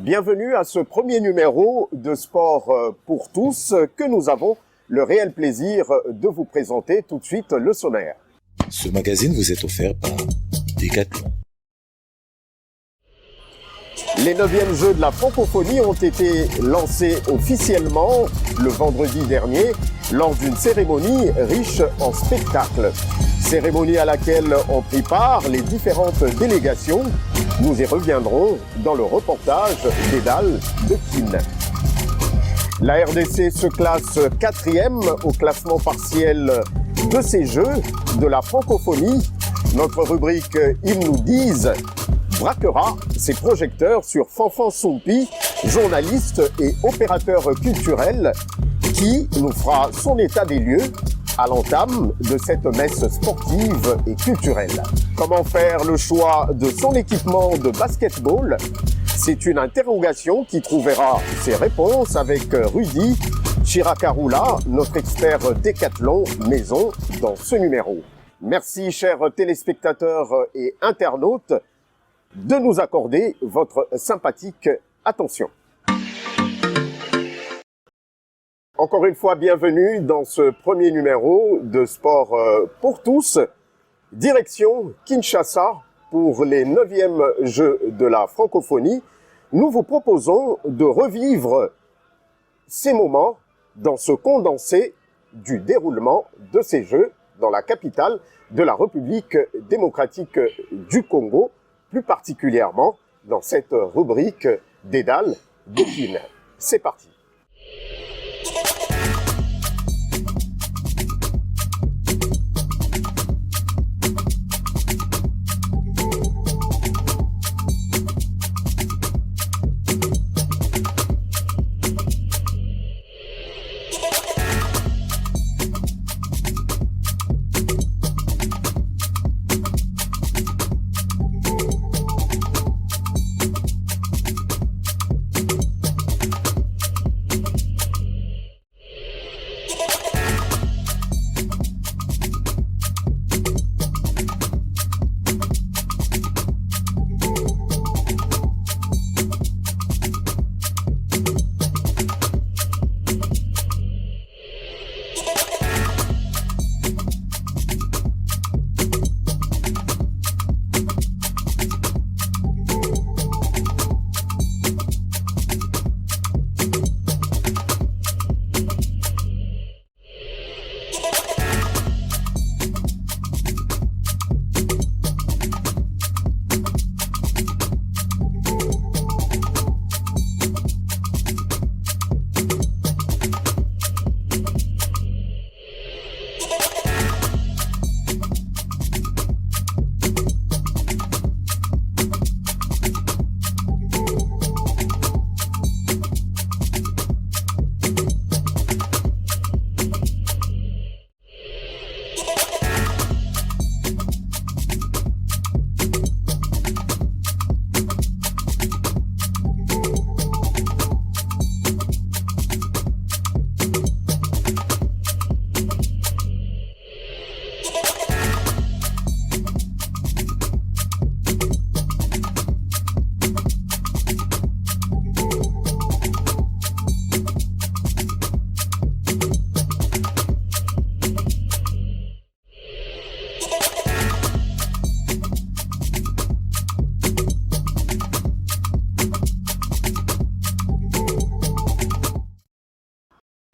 Bienvenue à ce premier numéro de Sport pour tous que nous avons le réel plaisir de vous présenter tout de suite le sommaire. Ce magazine vous est offert par Decathlon. Les 9e Jeux de la francophonie ont été lancés officiellement le vendredi dernier lors d'une cérémonie riche en spectacles. Cérémonie à laquelle ont pris part les différentes délégations. Nous y reviendrons dans le reportage d'Edal de Kin. La RDC se classe 4e au classement partiel de ces Jeux de la francophonie. Notre rubrique « Ils nous disent » braquera ses projecteurs sur Fanfan Soumpi, journaliste et opérateur culturel, qui nous fera son état des lieux à l'entame de cette messe sportive et culturelle. Comment faire le choix de son équipement de basketball? C'est une interrogation qui trouvera ses réponses avec Rudy Chirakarula, notre expert Decathlon maison, dans ce numéro. Merci, chers téléspectateurs et internautes, de nous accorder votre sympathique attention. Encore une fois, bienvenue dans ce premier numéro de Sport pour tous. Direction Kinshasa pour les 9e Jeux de la francophonie. Nous vous proposons de revivre ces moments dans ce condensé du déroulement de ces Jeux dans la capitale de la République démocratique du Congo, plus particulièrement dans cette rubrique d'Edal de Kin. C'est parti.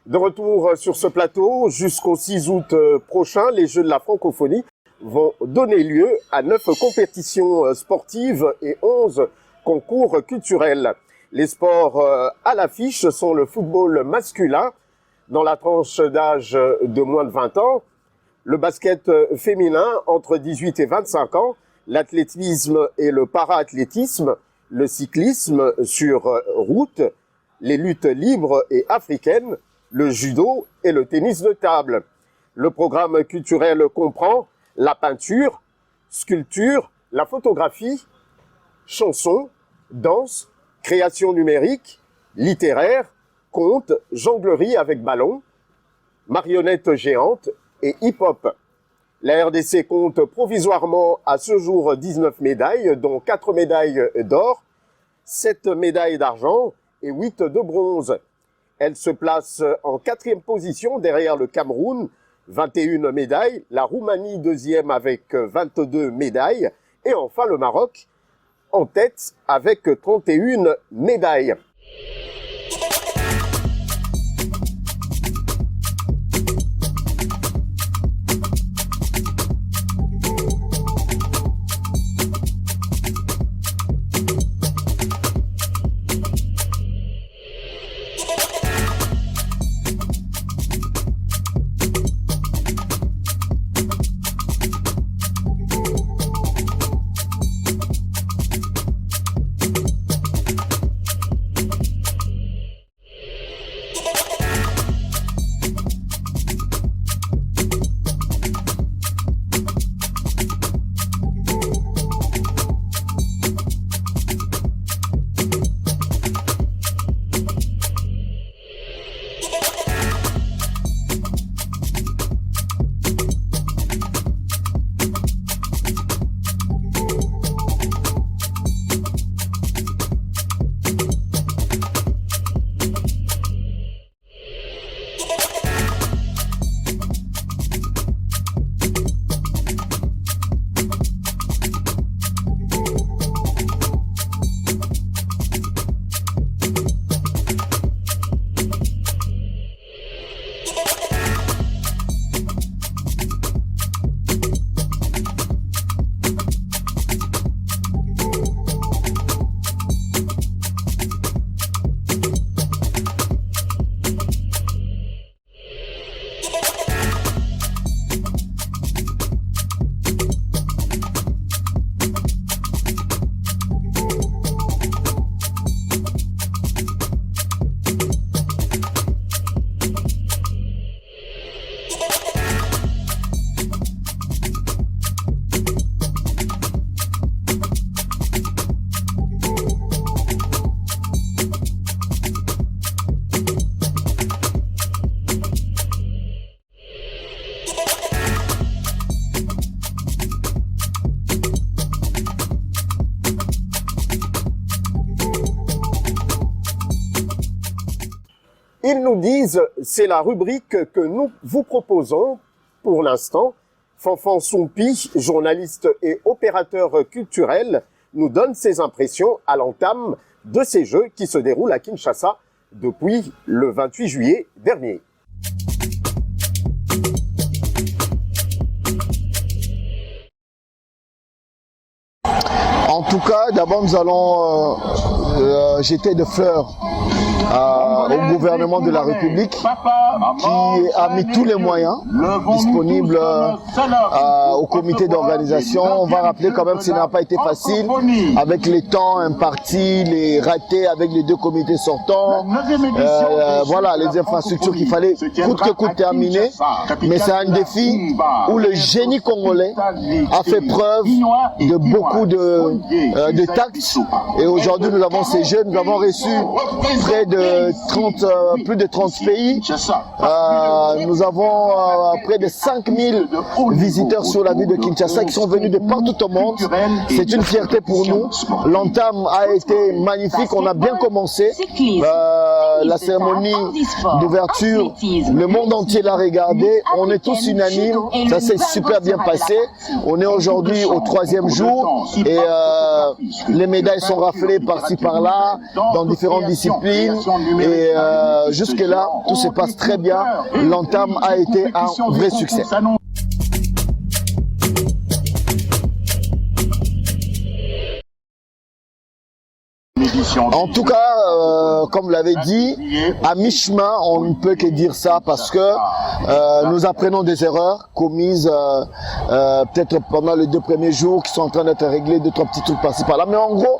De retour sur ce plateau, jusqu'au 6 août prochain, les Jeux de la francophonie vont donner lieu à 9 compétitions sportives et 11 concours culturels. Les sports à l'affiche sont le football masculin dans la tranche d'âge de moins de 20 ans, le basket féminin entre 18 et 25 ans, l'athlétisme et le para-athlétisme, le cyclisme sur route, les luttes libres et africaines, le judo et le tennis de table. Le programme culturel comprend la peinture, sculpture, la photographie, chansons, danse, création numérique, littéraire, conte, jonglerie avec ballon, marionnettes géantes et hip-hop. La RDC compte provisoirement à ce jour 19 médailles, dont 4 médailles d'or, 7 médailles d'argent et 8 de bronze. Elle se place en 4e position derrière le Cameroun, 21 médailles, la Roumanie 2e avec 22 médailles et enfin le Maroc en tête avec 31 médailles. Ils nous disent, c'est la rubrique que nous vous proposons pour l'instant. Fanfan Soumpi, journaliste et opérateur culturel, nous donne ses impressions à l'entame de ces Jeux qui se déroulent à Kinshasa depuis le 28 juillet dernier. En tout cas, d'abord nous allons jeter des fleurs au gouvernement de la République qui a mis tous les moyens disponibles au comité d'organisation. On va rappeler quand même que ce n'a pas été facile avec les temps impartis, les ratés avec les deux comités sortants. Voilà les infrastructures qu'il fallait coûte que coûte terminer. Mais c'est un défi où le génie congolais a fait preuve de beaucoup de tact. Et aujourd'hui nous avons ces jeux, nous avons reçu près de 30, plus de 30 pays. Nous avons près de 5000 visiteurs sur la ville de Kinshasa qui sont venus de partout au monde. C'est une fierté pour nous. L'entame a été magnifique, on a bien commencé. La cérémonie d'ouverture, le monde entier l'a regardé. On est tous unanimes, ça s'est super bien passé. On est aujourd'hui au 3e jour et les médailles sont raflées par-ci par-là dans différentes disciplines. Et jusque-là, tout se passe très bien. L'entame a été un vrai succès. En tout cas, comme vous l'avez dit, à mi-chemin, on ne peut que dire ça parce que nous apprenons des erreurs commises peut-être pendant les 2 premiers jours qui sont en train d'être réglés, 2-3 petits trucs par-ci par-là. Mais en gros,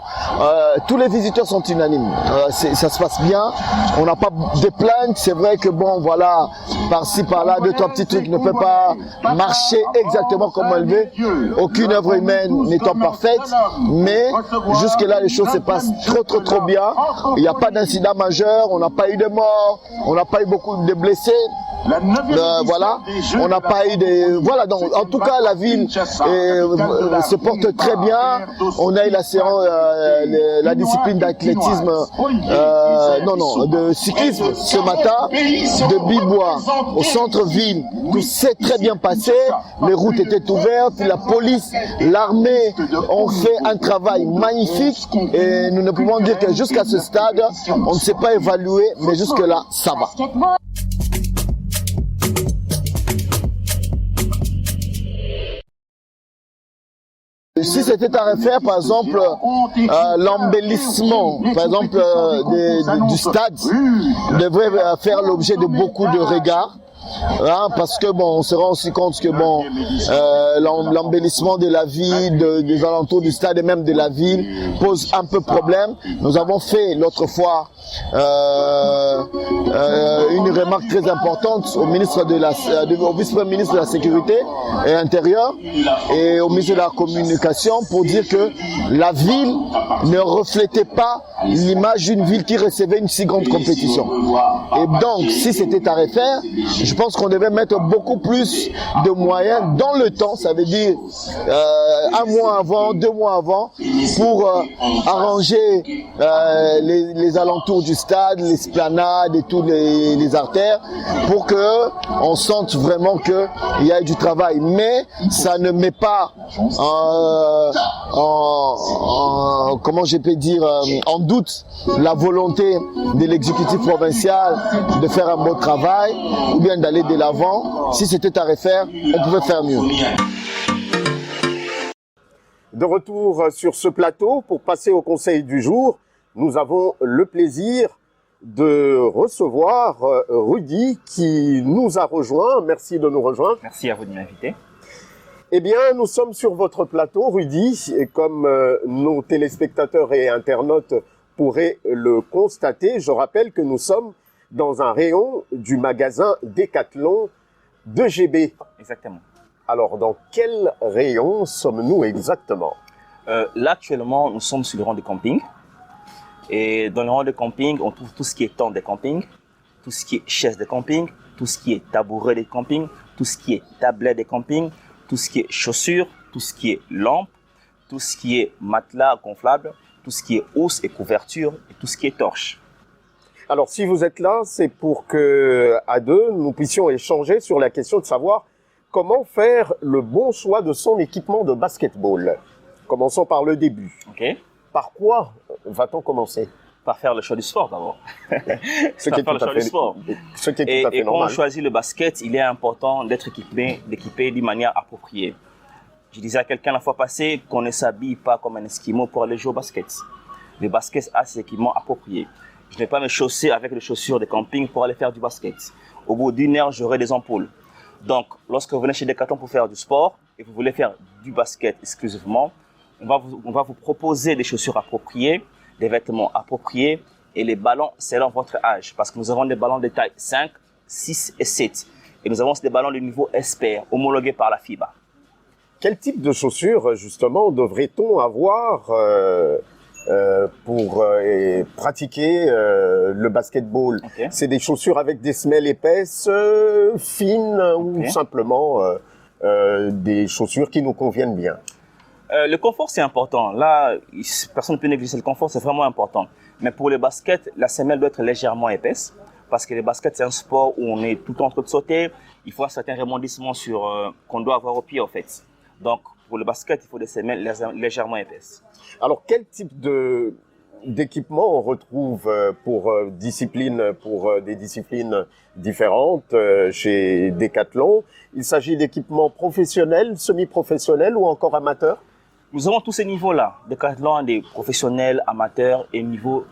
tous les visiteurs sont unanimes. Ça se passe bien. On n'a pas de plaintes. C'est vrai que bon, voilà, par-ci par-là, 2-3 petits trucs ne peuvent pas marcher exactement comme elle veut. Aucune œuvre humaine n'étant parfaite, mais jusque-là, les choses se passent très trop bien. Il n'y a pas d'incident majeur, on n'a pas eu de morts, on n'a pas eu beaucoup de blessés. Voilà, on n'a pas eu de... Voilà, donc en tout cas la ville se porte très bien. On a eu la séance, la discipline d'athlétisme, de cyclisme ce matin, de Bibois au centre-ville. Tout s'est très bien passé, les routes étaient ouvertes, la police, l'armée ont fait un travail magnifique et nous ne pouvons dire que jusqu'à ce stade, on ne s'est pas évalué, mais jusque là, ça va. Si c'était à refaire, par exemple, l'embellissement, par exemple, du stade devrait faire l'objet de beaucoup de regards. Hein, parce que bon, on se rend aussi compte que bon, l'embellissement de la ville, des alentours du stade et même de la ville pose un peu problème. Nous avons fait l'autre fois une remarque très importante au ministre au vice-premier ministre de la Sécurité et Intérieure et au ministre de la Communication pour dire que la ville ne reflétait pas l'image d'une ville qui recevait une si grande compétition. Et donc, si c'était à refaire, je pense qu'on devait mettre beaucoup plus de moyens dans le temps, ça veut dire un mois avant, 2 mois avant, pour arranger les alentours du stade, l'esplanade et tous les artères, pour que on sente vraiment qu'il y a du travail. Mais ça ne met pas comment je peux dire, en doute la volonté de l'exécutif provincial de faire un bon travail ou bien d'aller de l'avant. Si c'était à refaire, on pouvait faire mieux. De retour sur ce plateau pour passer au conseil du jour, nous avons le plaisir de recevoir Rudy qui nous a rejoint. Merci de nous rejoindre. Merci à vous de m'inviter. Eh bien, nous sommes sur votre plateau, Rudy, et comme nos téléspectateurs et internautes pourraient le constater, je rappelle que nous sommes dans un rayon du magasin Decathlon de GB. Exactement. Alors, dans quel rayon sommes-nous exactement? Là, actuellement, nous sommes sur le rang de camping. Et dans le rang de camping, on trouve tout ce qui est tente de camping, tout ce qui est chaise de camping, tout ce qui est tabouret de camping, tout ce qui est tablette de camping, tout ce qui est chaussures, tout ce qui est lampes, tout ce qui est matelas gonflable, tout ce qui est housse et couverture et tout ce qui est torche. Alors, si vous êtes là, c'est pour que, à deux, nous puissions échanger sur la question de savoir comment faire le bon choix de son équipement de basketball. Commençons par le début. Okay. Par quoi va-t-on commencer? Par faire le choix du sport d'abord. Ce qui est tout à fait normal. Et quand on choisit le basket, il est important d'être équipé d'une manière appropriée. Je disais à quelqu'un la fois passée qu'on ne s'habille pas comme un esquimau pour aller jouer au basket. Le basket a ses équipements appropriés. Je ne vais pas me chausser avec les chaussures de camping pour aller faire du basket. Au bout d'une heure, j'aurai des ampoules. Donc, lorsque vous venez chez Decathlon pour faire du sport et vous voulez faire du basket exclusivement, on va vous proposer des chaussures appropriées, des vêtements appropriés et les ballons selon votre âge. Parce que nous avons des ballons de taille 5, 6 et 7. Et nous avons aussi des ballons de niveau expert, homologués par la FIBA. Quel type de chaussures, justement, devrait-on avoir pour pratiquer le basketball? Okay. C'est des chaussures avec des semelles épaisses, fines, ou simplement des chaussures qui nous conviennent bien? Le confort, c'est important. Là, personne ne peut négliger le confort, c'est vraiment important. Mais pour le basket, la semelle doit être légèrement épaisse parce que le basket, c'est un sport où on est tout le temps en train de sauter. Il faut un certain rebondissement qu'on doit avoir au pied, en fait. Donc, pour le basket, il faut des semelles légèrement épaisses. Alors, quel type d'équipement on retrouve pour des disciplines différentes chez Decathlon? Il s'agit d'équipements professionnels, semi-professionnels ou encore amateurs? Nous avons tous ces niveaux-là. Decathlon, des professionnels, amateurs et niveau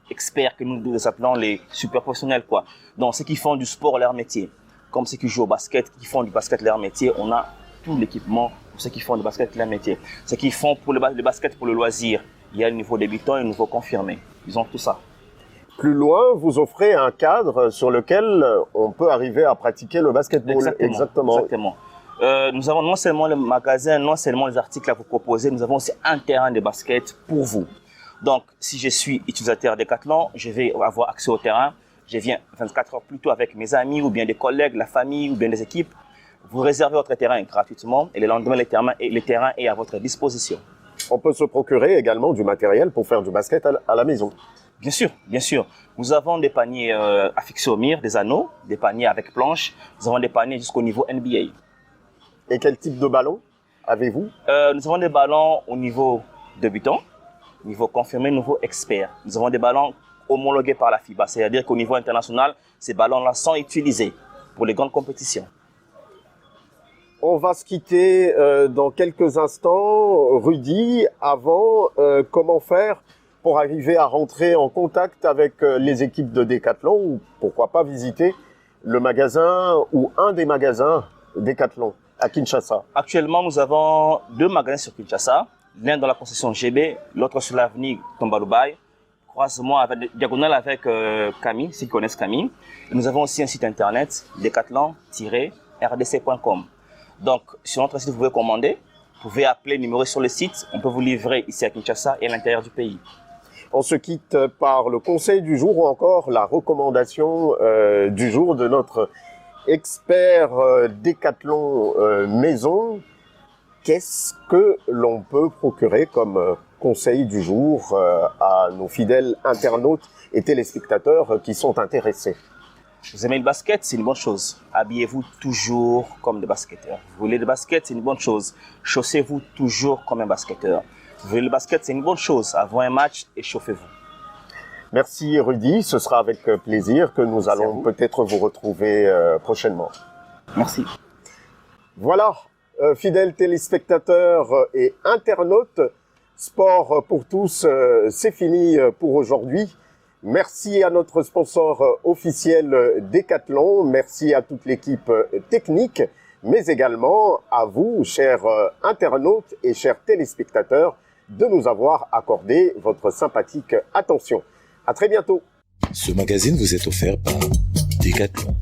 experts que nous appelons les super professionnels, quoi. Donc, ceux qui font du sport leur métier, comme ceux qui jouent au basket, qui font du basket leur métier, on a tout l'équipement pour ceux qui font du basket leur métier. Ceux qui font pour le basket pour le loisir, il y a le niveau débutant et le niveau confirmé. Ils ont tout ça. Plus loin, vous offrez un cadre sur lequel on peut arriver à pratiquer le basketball. Exactement. Nous avons non seulement le magasin, non seulement les articles à vous proposer, nous avons aussi un terrain de basket pour vous. Donc, si je suis utilisateur Decathlon, je vais avoir accès au terrain. Je viens 24 heures plus tôt avec mes amis ou bien des collègues, la famille ou bien des équipes. Vous réservez votre terrain gratuitement et le lendemain, le terrain est à votre disposition. On peut se procurer également du matériel pour faire du basket à la maison. Bien sûr, bien sûr. Nous avons des paniers affixés au mur, des anneaux, des paniers avec planches. Nous avons des paniers jusqu'au niveau NBA. Et quel type de ballon avez-vous? Nous avons des ballons au niveau débutant, niveau confirmé, niveau expert. Nous avons des ballons homologués par la FIBA, c'est-à-dire qu'au niveau international, ces ballons-là sont utilisés pour les grandes compétitions. On va se quitter dans quelques instants. Rudy, avant, comment faire pour arriver à rentrer en contact avec les équipes de Decathlon ou pourquoi pas visiter le magasin ou un des magasins Decathlon à Kinshasa? Actuellement, nous avons 2 magasins sur Kinshasa, l'un dans la concession GB, l'autre sur l'avenue Tombaloubaye, croisement avec, diagonale avec Camille, ceux qui connaissent Camille. Et nous avons aussi un site internet, decathlon-rdc.com. Donc, sur notre site, vous pouvez commander, vous pouvez appeler le numéro sur le site, on peut vous livrer ici à Kinshasa et à l'intérieur du pays. On se quitte par le conseil du jour ou encore la recommandation du jour de notre expert Decathlon maison. Qu'est-ce que l'on peut procurer comme conseil du jour à nos fidèles internautes et téléspectateurs qui sont intéressés? Vous aimez le basket, c'est une bonne chose. Habillez-vous toujours comme des basketteurs. Vous voulez le basket, c'est une bonne chose. Chaussez-vous toujours comme un basketteur. Vous voulez le basket, c'est une bonne chose. Avant un match, échauffez-vous. Merci Rudy, ce sera avec plaisir que nous allons peut-être vous retrouver prochainement. Merci. Voilà, fidèles téléspectateurs et internautes, Sport pour tous, c'est fini pour aujourd'hui. Merci à notre sponsor officiel Decathlon, merci à toute l'équipe technique, mais également à vous, chers internautes et chers téléspectateurs, de nous avoir accordé votre sympathique attention. À très bientôt. Ce magazine vous est offert par Decathlon.